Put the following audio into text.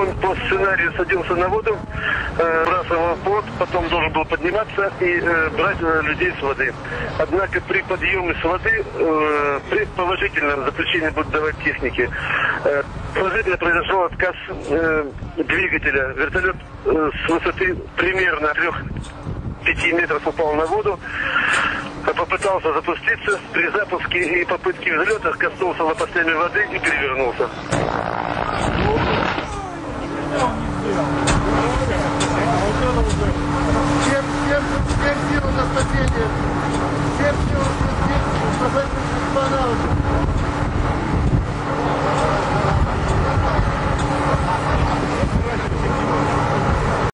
Он по сценарию садился на воду, бросал плот, потом должен был подниматься и брать людей с воды. Однако при подъеме с воды, при положительном заключении будут давать техники, положительно произошел отказ двигателя. Вертолет с высоты примерно 3-5 метров упал на воду, попытался запуститься, при запуске и попытке взлета коснулся лопастями воды и перевернулся. Всем силам на спасение, всем силам на спасение,